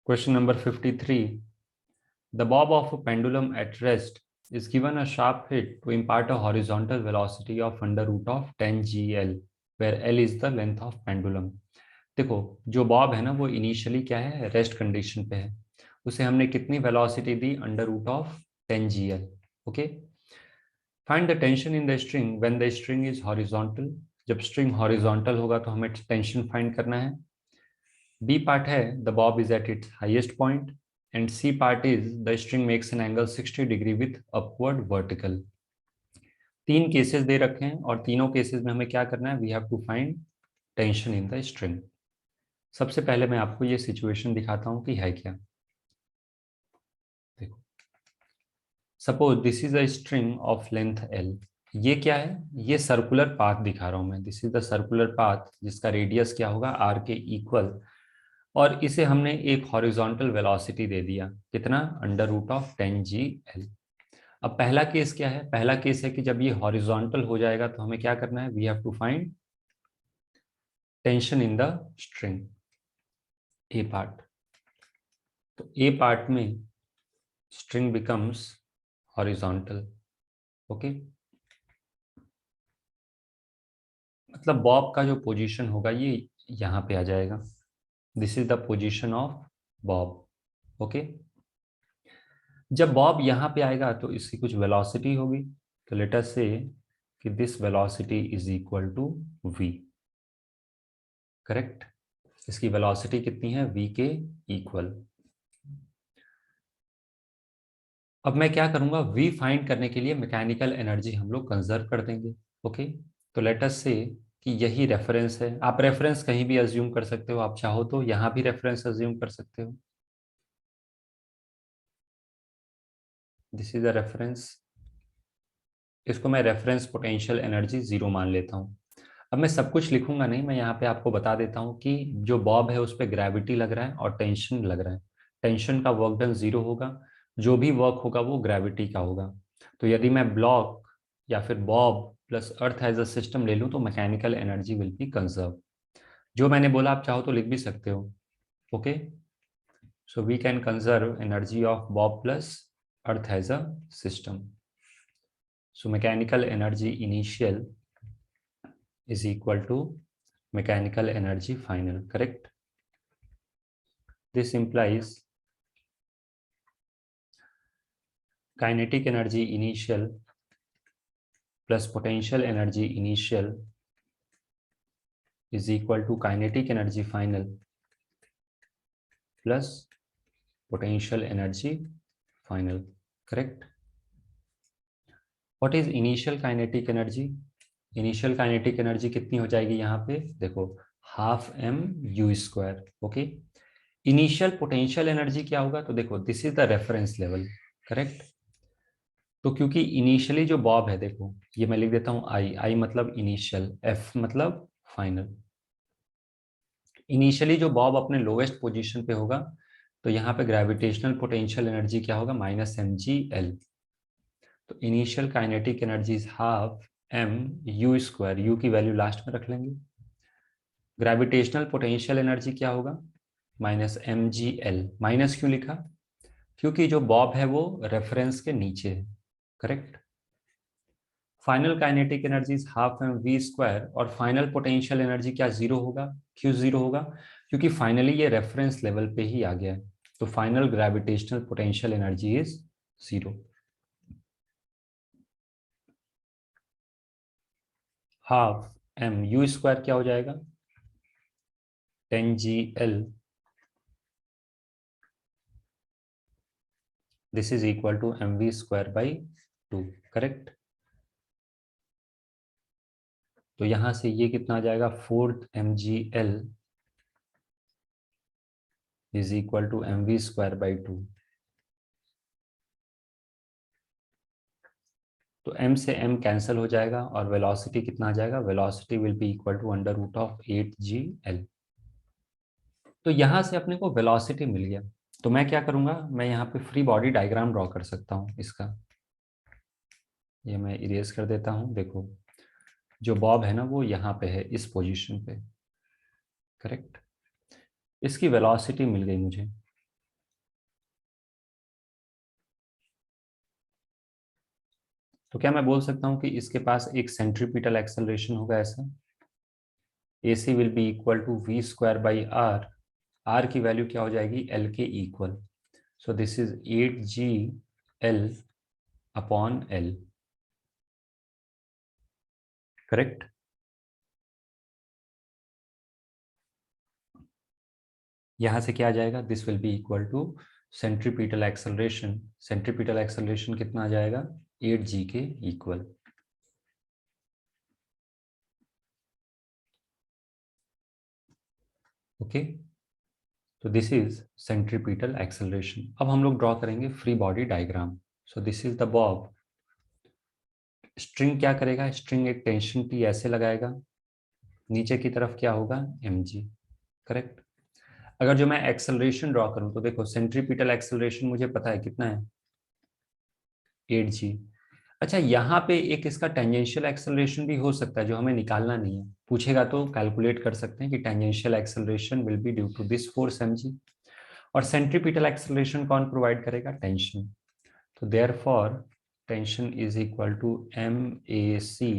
Question number 53. The bob of a pendulum at rest is given a sharp hit to impart a horizontal velocity of under root of 10 gl, where L is the length of pendulum. देखो, जो Bob है ना वो initially क्या है, rest condition पे है. उसे हमने कितनी वेलोसिटी दी, under root of 10 gl. Okay. Find the tension in the string when the string is horizontal. जब स्ट्रिंग हॉरिजॉन्टल होगा तो हमें टेंशन फाइंड करना है. बी पार्ट है the bob is at its highest point, and C part is the string makes an angle 60 degree with upward vertical. तीन cases दे रखे हैं और तीनों केसेस में हमें क्या करना है, we have to find tension in the string. सबसे पहले मैं आपको ये सिचुएशन दिखाता हूं कि है क्या. देखो, suppose this is a string of length L. ये क्या है, ये सर्कुलर पाथ दिखा रहा हूं मैं. This is the circular path जिसका रेडियस क्या होगा, आर के इक्वल. और इसे हमने एक हॉरिजॉन्टल वेलोसिटी दे दिया, कितना, under root of 10 G L. अब पहला केस क्या है, पहला केस है कि जब ये हॉरिजॉन्टल हो जाएगा तो हमें क्या करना है, we have to find tension in the string, A part. तो ए पार्ट में स्ट्रिंग बिकम्स हॉरिजॉन्टल. ओके. मतलब बॉब का जो पोजीशन होगा ये यहाँ पे आ जाएगा. This is the position of bob. Okay. जब बॉब यहाँ पे आएगा तो इसकी कुछ वेलोसिटी होगी. तो लेट अस से कि this velocity is equal to v. Correct. इसकी वेलोसिटी कितनी है, v के इक्वल. अब मैं क्या करूंगा, v फाइंड करने के लिए मैकेनिकल एनर्जी हम लोग कंजर्व कर देंगे. ओके. तो लेट अस से कि यही रेफरेंस है. आप रेफरेंस कहीं भी अज्यूम कर सकते हो, आप चाहो तो यहां भी रेफरेंस अज्यूम कर सकते हो. This is the reference. इसको मैं रेफरेंस पोटेंशियल एनर्जी 0 मान लेता हूँ. अब मैं सब कुछ लिखूंगा नहीं, मैं यहाँ पे आपको बता देता हूँ कि जो बॉब है उस पर ग्रेविटी लग रहा है और टेंशन लग रहा है. टेंशन का वर्क डन 0 होगा, जो भी वर्क होगा वो ग्रेविटी का होगा. तो यदि मैं ब्लॉक या फिर bob plus earth as a system ले लूँ तो mechanical energy will be conserve. जो मैंने बोला आप चाहो तो लिख भी सकते हो. Okay. So we can conserve energy of bob plus earth as a system. So mechanical energy initial is equal to mechanical energy final. Correct. This implies kinetic energy initial plus potential energy initial is equal to kinetic energy final plus potential energy final. Correct. What is initial kinetic energy? Initial kinetic energy कितनी हो जाएगी यहाँ पे, देखो, half M U square. Okay. Initial potential energy क्या होगा, तो देखो this is the reference level. Correct. तो क्योंकि इनिशियली जो बॉब है, देखो ये मैं लिख देता हूँ आई. आई मतलब इनिशियल, एफ मतलब फाइनल. इनिशियली जो बॉब अपने लोएस्ट पोजीशन पे होगा तो यहाँ पे ग्रेविटेशनल पोटेंशियल एनर्जी क्या होगा, माइनस एम जी एल. तो initial kinetic energy is half M U square. U की वैल्यू लास्ट में रख लेंगे. ग्रेविटेशनल पोटेंशियल एनर्जी क्या होगा, माइनस एम जी एल. माइनस क्यों लिखा, क्योंकि जो बॉब है वो रेफरेंस के नीचे है. Correct. Final kinetic energy is half M V square. और फाइनल पोटेंशियल एनर्जी क्या, 0 होगा. क्यों 0 होगा, क्योंकि फाइनली ये रेफरेंस लेवल पे ही आ गया है. तो final gravitational potential energy is 0. Half M U square क्या हो जाएगा, 10 G L. This is equal to M V square by 2. Correct. तो यहां से ये कितना आ जाएगा, 4 M G L is equal to M V square by 2. तो m से m कैंसिल हो जाएगा और वेलोसिटी कितना आ जाएगा, velocity will be equal to under root of 8 G L. तो यहां से अपने को वेलोसिटी मिल गया. तो मैं क्या करूंगा, मैं यहाँ पे फ्री बॉडी डायग्राम ड्रॉ कर सकता हूँ इसका. ये मैं इरेज कर देता हूँ. देखो, जो बॉब है ना वो यहाँ पे है, इस पोजीशन पे. करेक्ट. इसकी वेलोसिटी मिल गई मुझे. तो क्या मैं बोल सकता हूं कि इसके पास एक सेंट्रीपिटल एक्सेलरेशन होगा ऐसा, AC will be equal to V square by R, R की वैल्यू क्या हो जाएगी, एल के equal. So this is 8GL upon L, correct. यहां से क्या आ जाएगा, this will be equal to centripetal acceleration, centripetal acceleration कितना आ जाएगा, 8G के इक्वल। ओके, तो दिस इज सेंट्रीपिटल एक्सेलरेशन। अब हम लोग ड्रॉ करेंगे free body diagram. So this is the bob. String क्या करेगा, स्ट्रिंग एक टेंशन टी ऐसे लगाएगा, नीचे की तरफ क्या होगा, mg, करेक्ट। अगर जो मैं एक्सेलरेशन ड्रॉ करूं तो देखो सेंट्रीपिटल एक्सेलरेशन मुझे पता है कितना है, 8G। अच्छा, यहाँ पे एक इसका टेंजेंशियल एक्सेलरेशन भी हो सकता है जो हमें निकालना नहीं है, पूछेगा तो कैलकुलेट कर सकते हैं कि tangential acceleration will be due to this force mg, और सेंट्रीपिटल एक्सेलरेशन कौन प्रोवाइड करेगा, टेंशन। तो therefore tension is equal to MAC,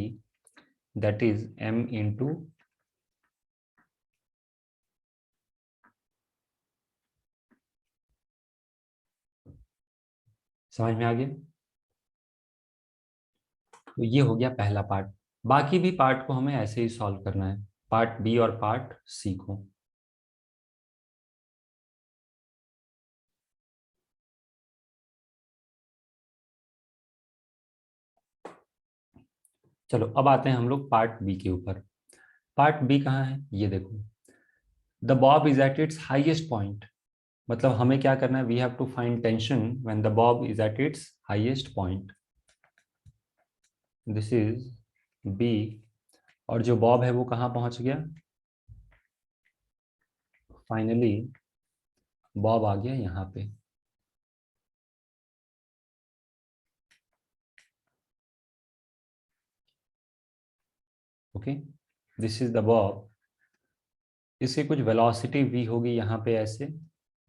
that is m into, समझ में आ गया। तो ये हो गया पहला पार्ट। बाकी भी पार्ट को हमें ऐसे ही सॉल्व करना है, पार्ट बी और पार्ट सी को। चलो अब आते हैं हम लोग पार्ट बी के ऊपर। पार्ट बी कहाँ है, ये देखो, the bob is at its highest point, मतलब हमें क्या करना है, we have to find tension when the bob is at its highest point. This is B, और जो बॉब है वो कहाँ पहुंच गया, फाइनली बॉब आ गया यहाँ पे। Okay, this is the Bob, इसकी कुछ वेलोसिटी v होगी यहाँ पे ऐसे,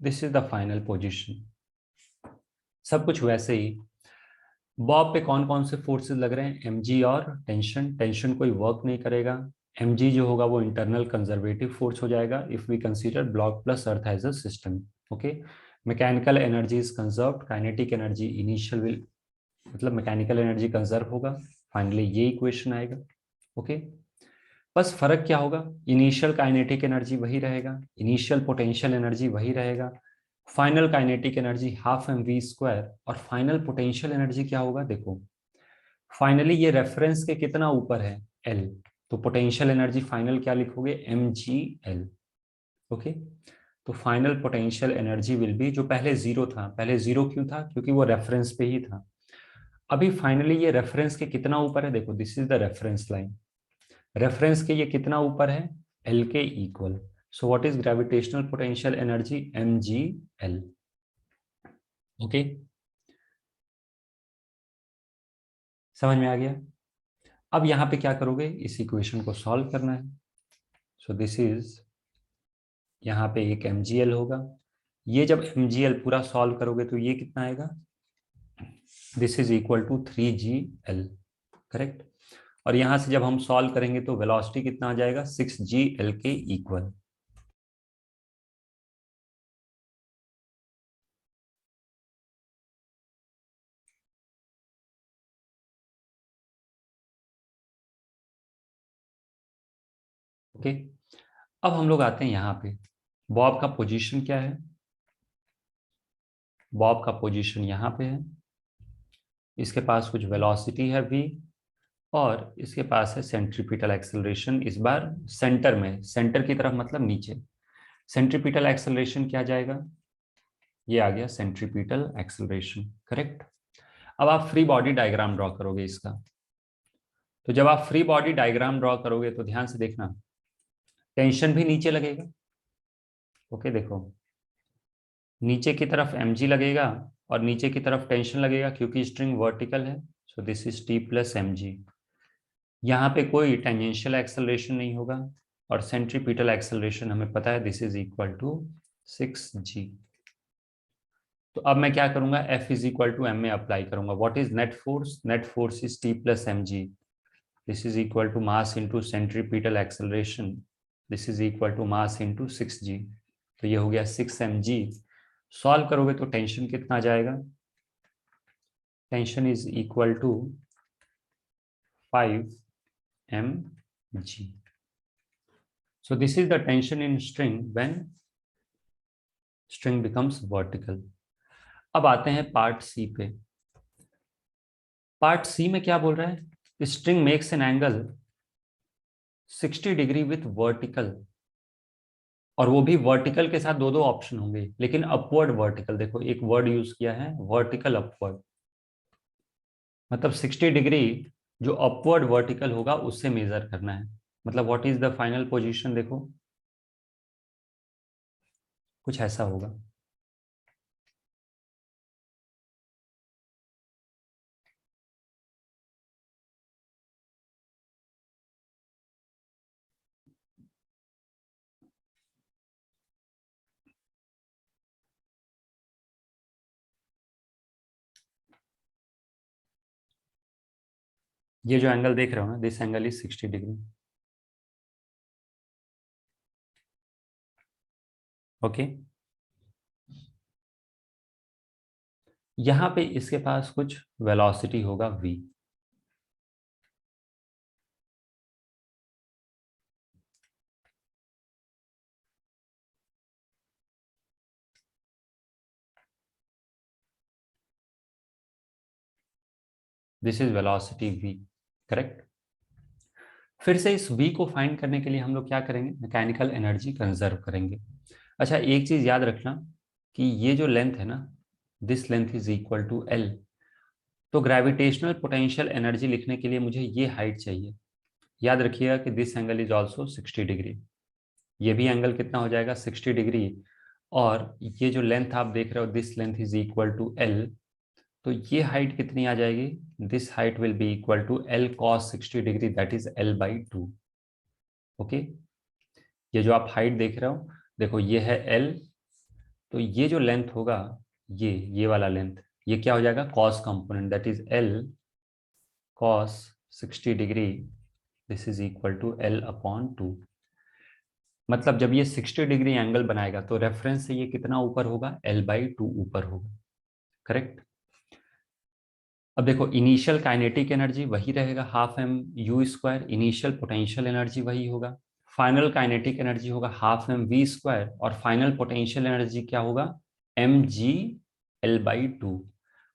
this is the final position. सब कुछ वैसे ही। बॉब पे कौन कौन से फोर्सेस लग रहे हैं, mg और टेंशन, टेंशन कोई वर्क नहीं करेगा, mg जो होगा वो इंटरनल कंजर्वेटिव फोर्स हो जाएगा if we consider block plus earth as a system. Okay, mechanical energy is conserved, kinetic energy initial will, मतलब मैकेनिकल एनर्जी कंजर्व होगा, फाइनली ये इक्वेशन आएगा। ओके, बस फर्क क्या होगा, इनिशियल काइनेटिक एनर्जी वही रहेगा, इनिशियल पोटेंशियल एनर्जी वही रहेगा, final kinetic energy half mv square, और फाइनल पोटेंशियल एनर्जी क्या होगा, देखो फाइनली ये रेफरेंस के कितना ऊपर है, L, तो पोटेंशियल एनर्जी फाइनल क्या लिखोगे, mgl। ओके, तो final potential energy will B, जो पहले जीरो था, पहले जीरो क्यों था, क्योंकि वो रेफरेंस पे ही था, अभी फाइनली ये रेफरेंस के कितना ऊपर है, देखो this is the reference line, reference के ये कितना ऊपर है, L के equal. So what is gravitational potential energy, mgl। Okay, समझ में आ गया। अब यहाँ पे क्या करोगे, इस इक्वेशन को सॉल्व करना है। सो दिस इज, यहाँ पे एक mgl होगा, ये जब mgl पूरा सॉल्व करोगे तो ये कितना आएगा, this is equal to 3gl, correct. और यहां से जब हम सॉल्व करेंगे तो वेलोसिटी कितना आ जाएगा, 6gl के इक्वल। ओके, अब हम लोग आते हैं यहाँ पे, बॉब का पोजीशन क्या है, बॉब का पोजीशन यहाँ पे है, इसके पास कुछ वेलोसिटी है v, और इसके पास है सेंट्रीपिटल एक्सेलरेशन, इस बार सेंटर में, सेंटर की तरफ मतलब नीचे, सेंट्रीपिटल एक्सेलरेशन क्या जाएगा, ये आ गया सेंट्रीपिटल एक्सेलरेशन, करेक्ट। अब आप फ्री बॉडी डायग्राम ड्रॉ करोगे इसका। तो जब आप फ्री बॉडी डायग्राम ड्रॉ करोगे तो ध्यान से देखना, टेंशन भी नीचे लगेगा। ओके, देखो नीचे की तरफ mg लगेगा और नीचे की तरफ टेंशन लगेगा क्योंकि स्ट्रिंग वर्टिकल है। सो this is t plus mg। यहाँ पे कोई टेंजेंशियल एक्सेलरेशन नहीं होगा, और सेंट्रीपिटल एक्सेलरेशन हमें पता है, this is equal to 6g। तो अब मैं क्या करूंगा, F is equal to M में अप्लाई करूंगा. What is net force? Net force is T plus M G. This is equal to mass into centripetal acceleration. This is equal to mass into 6g. तो ये हो गया 6mg. Solve करोगे तो tension कितना आ जाएगा? Tension is equal to 5mg. So this is the tension in string when string becomes vertical. अब आते हैं पार्ट सी पे. पार्ट सी में क्या बोल रहा है? String makes an angle 60 degree with vertical, और वो भी वर्टिकल के साथ दो दो ऑप्शन होंगे, लेकिन अपवर्ड वर्टिकल. देखो एक वर्ड यूज किया है, वर्टिकल अपवर्ड. मतलब 60 डिग्री जो अपवर्ड वर्टिकल होगा उससे मेजर करना है. मतलब what is the final position? देखो कुछ ऐसा होगा. ये जो एंगल देख रहे हो ना, this angle is 60 degree. Okay. यहां पे इसके पास कुछ वेलोसिटी होगा v. This is velocity v. Correct. फिर से इस v को फाइंड करने के लिए हम लोग क्या करेंगे? मैकेनिकल एनर्जी कंजर्व करेंगे. अच्छा एक चीज याद रखना कि ये जो लेंथ है ना, this length is equal to l. तो ग्रेविटेशनल पोटेंशियल एनर्जी लिखने के लिए मुझे ये हाइट चाहिए. याद रखिएगा कि this angle is also 60 degree. ये भी एंगल कितना हो जाएगा? 60 डिग्री. और ये जो लेंथ आप देख रहे हो, this length is equal to l. तो ये हाइट कितनी आ जाएगी? This height will be equal to l cos 60 degree, that is l/2. Okay. ये जो आप हाइट देख रहे हो, देखो ये है l. तो ये जो लेंथ होगा, ये वाला लेंथ, ये क्या हो जाएगा? Cos component, that is l cos 60 degree. This is equal to l/2. मतलब जब ये 60 डिग्री एंगल बनाएगा तो रेफरेंस से ये कितना ऊपर होगा? l/2 ऊपर होगा. करेक्ट. अब देखो इनिशियल काइनेटिक एनर्जी वही रहेगा, half M U square. Initial potential energy वही होगा. फाइनल काइनेटिक एनर्जी होगा हाफ एम वी स्क्वायर. और फाइनल पोटेंशियल एनर्जी क्या होगा? mg l/2.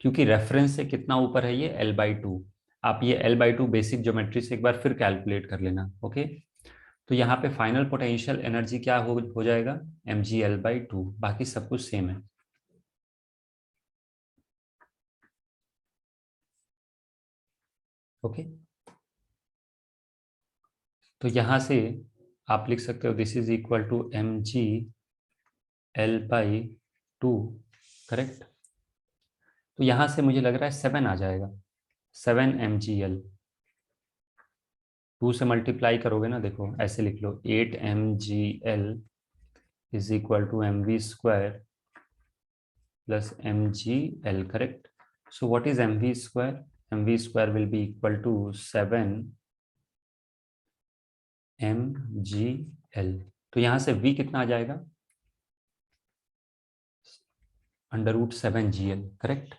क्योंकि रेफरेंस से कितना ऊपर है? ये l/2. आप ये l/2 बेसिक ज्योमेट्री से एक बार फिर कैलकुलेट कर लेना. ओके. तो यहाँ पे फाइनल पोटेंशियल एनर्जी क्या हो जाएगा? mg l/2. बाकी सब कुछ सेम है. ओके. तो यहां से आप लिख सकते हो this is equal to mg l/2. Correct. तो यहां से मुझे लग रहा है 7 आ जाएगा. 7mgl. 2 से मल्टीप्लाई करोगे ना, देखो ऐसे लिख लो, 8mgl is equal to mv² plus mgl. Correct. So what is mv²? mv² will be equal to 7mgl. तो यहां से v कितना आ जाएगा? √7gl. करेक्ट.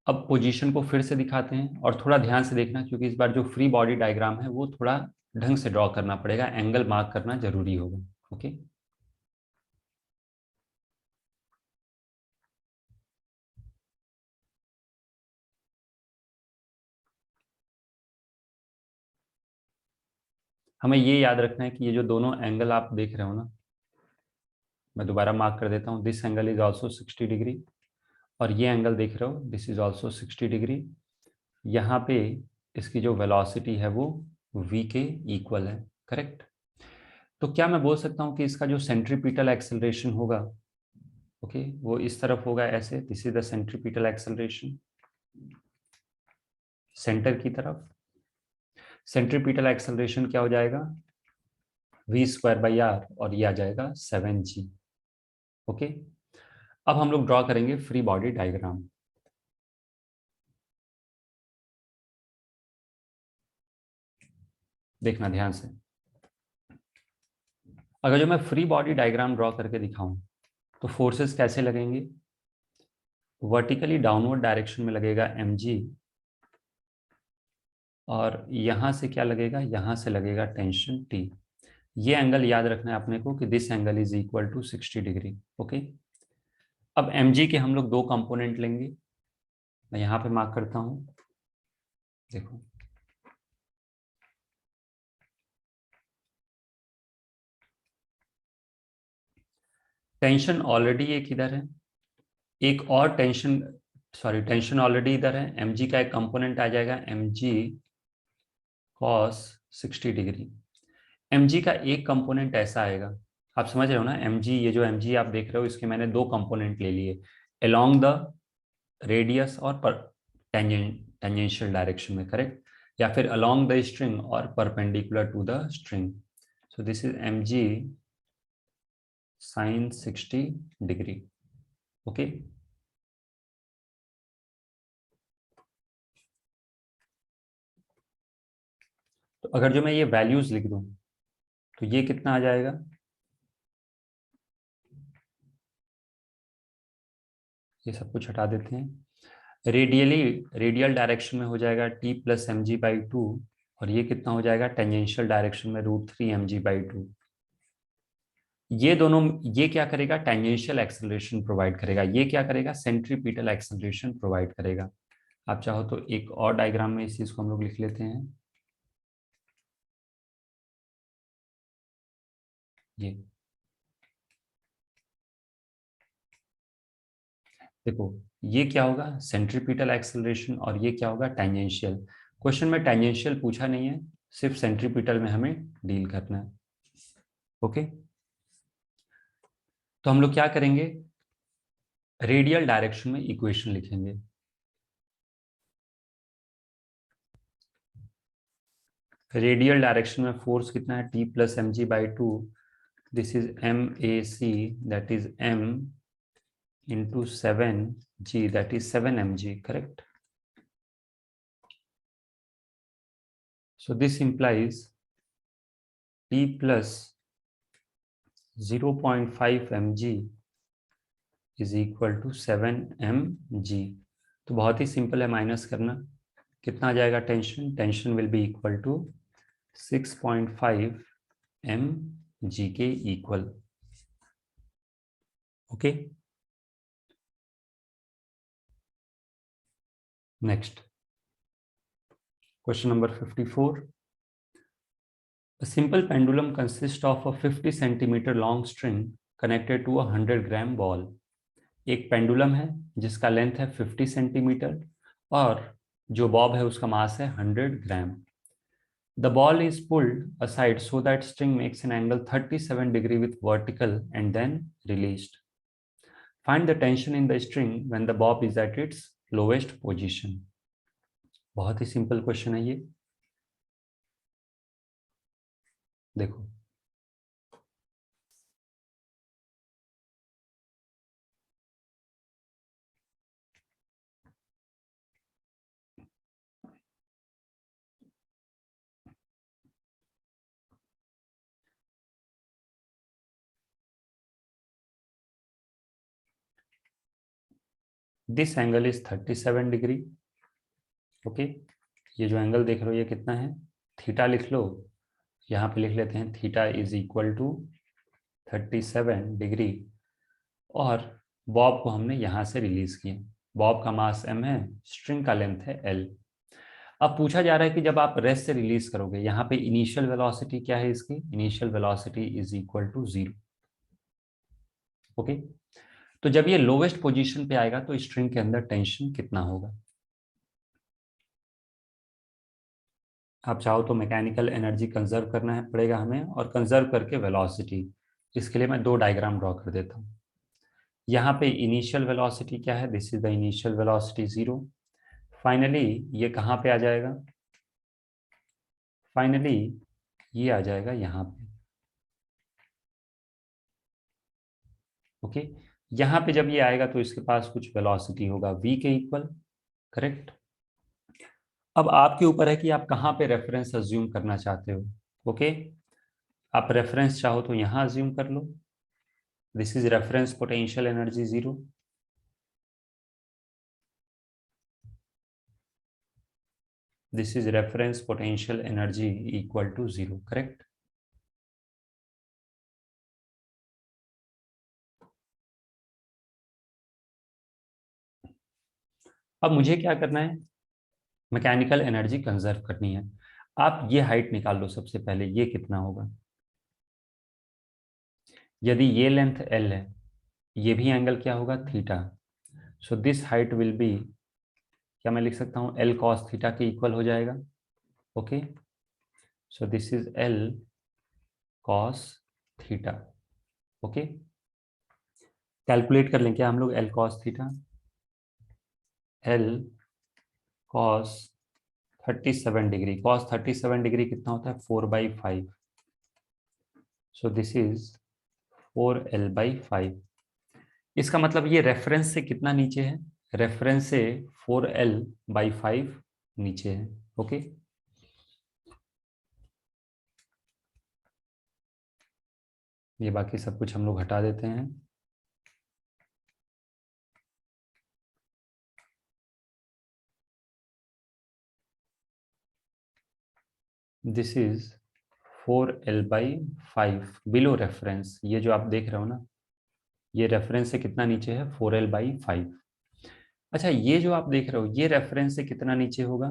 अब पोजीशन को फिर से दिखाते हैं, और थोड़ा ध्यान से देखना क्योंकि इस बार जो फ्री बॉडी डायग्राम है वो थोड़ा ढंग से ड्रॉ करना पड़ेगा, एंगल मार्क करना जरूरी होगा. ओके. हमें ये याद रखना है कि ये जो दोनों एंगल आप देख रहे हो ना, मैं दोबारा मार्क कर देता हूँ. This angle is also 60 degree. और ये एंगल देख रहे हो, दिस इज ऑल्सो 60 डिग्री. यहाँ पे इसकी जो वेलोसिटी है वो v के इक्वल है. करेक्ट. तो क्या मैं बोल सकता हूँ कि इसका जो सेंट्रीपिटल एक्सेलरेशन होगा, ओके, वो इस तरफ होगा ऐसे. This is the centripetal acceleration, centre की तरफ. सेंट्रीपिटल एक्सेलरेशन क्या हो जाएगा? v² बाई r, और ये आ जाएगा 7g. ओके. अब हम लोग ड्रॉ करेंगे फ्री बॉडी डायग्राम। देखना ध्यान से। अगर जो मैं फ्री बॉडी डायग्राम ड्रॉ करके दिखाऊं तो फोर्सेस कैसे लगेंगे? वर्टिकली डाउनवर्ड डायरेक्शन में लगेगा mg, और यहां से क्या लगेगा? यहां से लगेगा टेंशन T। ये एंगल याद रखना है अपने को कि this angle is equal to 60 degree. Okay, अब mg के हम लोग दो कंपोनेंट लेंगे। मैं यहां पे मार्क करता हूं, देखो। टेंशन ऑलरेडी एक इधर है, एक और टेंशन, सॉरी टेंशन ऑलरेडी इधर है। mg का एक कंपोनेंट आ जाएगा mg cos 60 डिग्री। mg का एक कंपोनेंट ऐसा आएगा, आप समझ रहे हो ना? mg, ये जो mg आप देख रहे हो, इसके मैंने दो कंपोनेंट ले लिए, अलोंग द रेडियस और टेंजेंशियल डायरेक्शन में, करेक्ट? या फिर अलोंग द स्ट्रिंग और perpendicular to the string. So this is mg sin 60 degree. Okay, तो अगर जो मैं ये वैल्यूज लिख दूं तो ये कितना आ जाएगा? ये सब कुछ हटा देते हैं। रेडियल डायरेक्शन में हो जाएगा t plus M G by two, और ये कितना हो जाएगा टेंजेंशियल डायरेक्शन में √3 mg/2। ये दोनों, ये क्या करेगा? टेंजेंशियल एक्सेलरेशन प्रोवाइड करेगा। ये क्या करेगा? सेंट्रीपिटल एक्सेलरेशन प्रोवाइड करेगा। आप चाहो तो एक और डायग्राम में इस चीज को हम लोग लिख लेते हैं। ये देखो, ये क्या होगा? सेंट्रीपिटल एक्सेलरेशन, और ये क्या होगा? टेंजेंशियल। क्वेश्चन में टेंजेंशियल पूछा नहीं है, सिर्फ सेंट्रीपिटल में हमें डील करना है। ओके, तो हम लोग क्या करेंगे? रेडियल डायरेक्शन में इक्वेशन लिखेंगे। रेडियल डायरेक्शन में फोर्स कितना है? T plus mg/2। This is MAC, that is M into 7g, that is 7 mg, correct? So this implies T plus 0.5 mg is equal to 7 mg। तो बहुत ही simple है minus करना। कितना आ जाएगा tension? Tension will be equal to 6.5 mg के equal. Okay, next question number 54। A simple pendulum consists of a 50 centimeter long string connected to a 100 gram ball. एक pendulum है जिसका लेंथ है 50 सेंटीमीटर, और जो बॉब है उसका मास है 100 ग्राम। The ball is pulled aside so that string makes an angle 37 degree with vertical and then released. Find the tension in the string when the bob is at its lowest position. बहुत ही simple question है ये, देखो। This angle is 37 degree. Okay, ये जो angle देख रहे हो ये कितना है? थीटा लिख लो, यहाँ पे लिख लेते हैं theta is equal to 37 degree. और बॉब को हमने यहाँ से रिलीज किया। बॉब का मास m है, स्ट्रिंग का लेंथ है l। अब पूछा जा रहा है कि जब आप रेस्ट से रिलीज करोगे, यहाँ पे इनिशियल वेलोसिटी क्या है इसकी? Initial velocity is equal to 0। Okay, तो जब ये लोवेस्ट पोजीशन पे आएगा तो स्ट्रिंग के अंदर टेंशन कितना होगा? आप चाहो तो मैकेनिकल एनर्जी कंजर्व करना है पड़ेगा हमें, और कंजर्व करके वेलोसिटी। इसके लिए मैं दो डायग्राम ड्रॉ कर देता हूँ। यहाँ पे इनिशियल वेलोसिटी क्या है? This is the initial velocity 0। Finally ये कहाँ पे आ जाएगा? फाइनली ये आ जाएगा यहाँ पे। ओके, यहां पे जब ये आएगा तो इसके पास कुछ वेलोसिटी होगा v के इक्वल, करेक्ट। अब आपके ऊपर है कि आप कहाँ पे रेफरेंस अज्यूम करना चाहते हो। ओके, आप रेफरेंस चाहो तो यहां अज्यूम कर लो, this is reference potential energy 0। This is reference potential energy equal to 0, correct. अब मुझे क्या करना है, मैकेनिकल एनर्जी कंजर्व करनी है। आप ये हाइट निकाल लो सबसे पहले, ये कितना होगा। यदि ये लेंथ L है, ये भी एंगल क्या होगा, theta. So this height will B, क्या मैं लिख सकता हूँ, L cos थीटा के इक्वल हो जाएगा। Okay, so this is L cos theta. Okay, calculate कर लें क्या हम लोग L cos theta. L cos 37 degree, cos 37 degree कितना होता है, 4/5। सो दिस इज 4L/5। इसका मतलब ये रेफरेंस से कितना नीचे है, रेफरेंस से 4L/5 नीचे है। ओके, ये बाकी सब कुछ हम लोग हटा देते हैं। This is 4L/5 below reference. ये जो आप देख रहे हो ना, ये रेफरेंस से कितना नीचे है, 4L/5। अच्छा, ये जो आप देख रहे हो ये रेफरेंस से कितना नीचे होगा,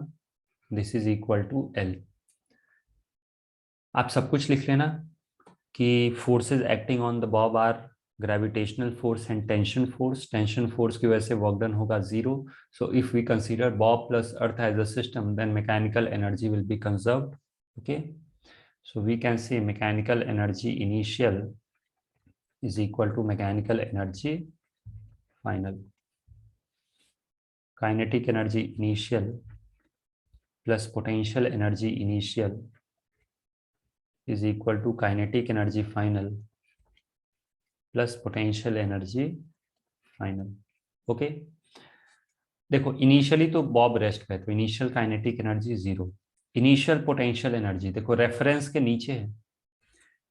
this is equal to L। आप सब कुछ लिख लेना कि forces acting on the bob are gravitational force and tension force. Tension force की वजह से वर्क डन होगा 0। So if we consider bob plus earth as a system, then mechanical energy will be conserved. Okay, so we can say mechanical energy initial is equal to mechanical energy final. Kinetic energy initial plus potential energy initial is equal to kinetic energy final plus potential energy final. Okay, देखो initially तो Bob rest पे है, तो initial kinetic energy 0। Initial potential energy देखो reference के नीचे है,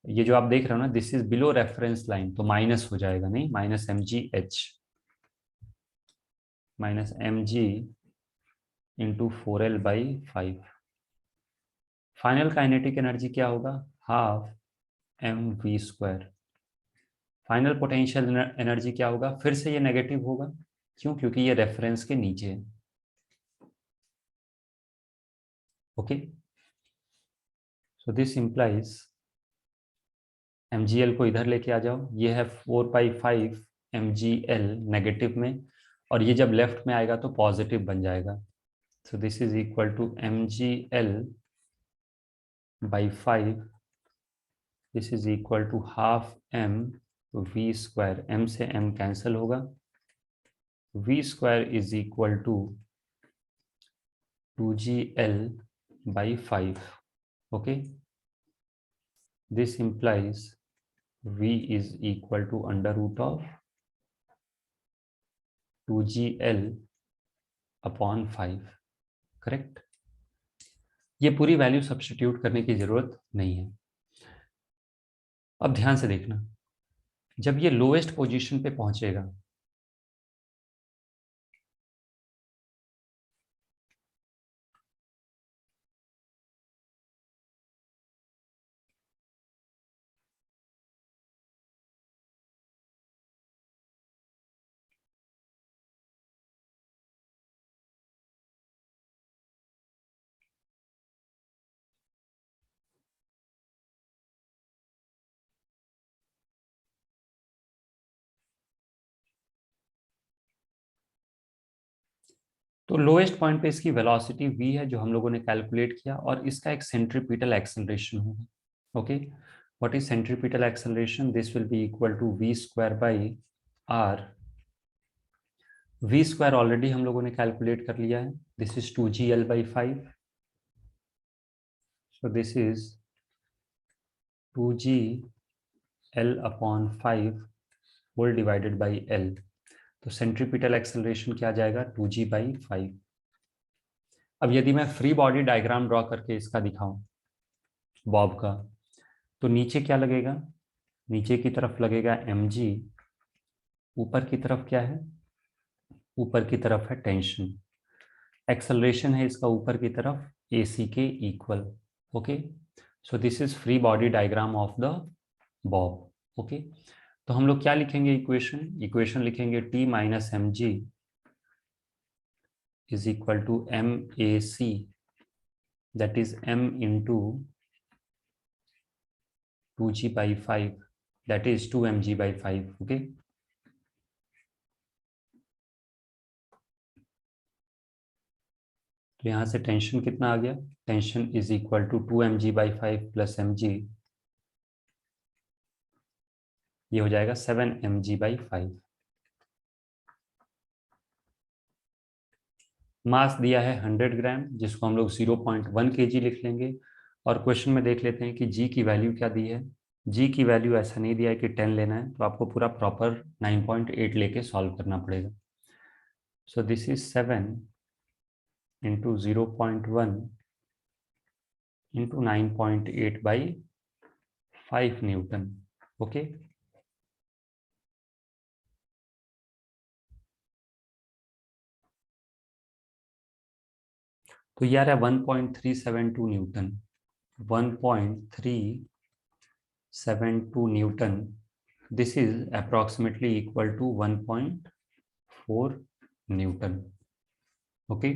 ये जो आप देख रहे हो ना, this is below reference line, तो माइनस हो जाएगा, नहीं, -mgh, -mg into 4L/5। Final kinetic energy क्या होगा, half mv²। Final potential energy क्या होगा, फिर से ये नेगेटिव होगा, क्यों, क्योंकि ये रेफरेंस के नीचे है। Okay, so this implies, mgl को इधर लेके आ जाओ, ये है 4/5 mgl नेगेटिव में, और ये जब लेफ्ट में आएगा तो पॉजिटिव बन जाएगा। So this is equal to mgl/5, this is equal to half mv²। m से m कैंसिल होगा, v² is equal to 2gl/5। Okay, this implies v is equal to under root of 2gl/5, correct. ये पूरी value substitute करने की जरूरत नहीं है। अब ध्यान से देखना, जब ये लोएस्ट पोजीशन पे पहुंचेगा, तो लोएस्ट पॉइंट पे इसकी वेलोसिटी v है जो हम लोगों ने कैलकुलेट किया, और इसका एक सेंट्रीपिटल एक्सेलरेशन होगा। Okay, what is centripetal acceleration, this will be equal to v²/r। v² already हम लोगों ने कैलकुलेट कर लिया है, this is 2gl/5। So this is 2gl/5 whole divided by L. तो सेंट्रीपिटल एक्सेलरेशन क्या आ जाएगा 2g/5। अब यदि मैं फ्री बॉडी डायग्राम ड्रॉ करके इसका दिखाऊं बॉब का, तो नीचे क्या लगेगा, नीचे की तरफ लगेगा mg, ऊपर की तरफ क्या है, ऊपर की तरफ है टेंशन, एक्सेलरेशन है इसका ऊपर की तरफ AC के equal. Okay, so this is free body diagram of the bob. Okay, तो हम लोग क्या लिखेंगे, इक्वेशन लिखेंगे T minus mg is equal to MAC, that is m into 2g/5, that is 2mg/5। Okay, तो यहाँ से टेंशन कितना आ गया, tension is equal to 2mg/5 plus mg, ये हो जाएगा 7mg/5। मास दिया है 100 ग्राम, जिसको हम लोग 0.1 kg लिख लेंगे। और क्वेश्चन में देख लेते हैं कि जी की वैल्यू क्या दी है। जी की वैल्यू ऐसा नहीं दिया है कि 10 लेना है, तो आपको पूरा प्रॉपर 9.8 लेके सॉल्व करना पड़ेगा। So this is 7 into 0.1 into 9.8/5 newton. Okay, तो यार है 1.372 newton, 1.372 newton, this is approximately equal to 1.4 newton. Okay,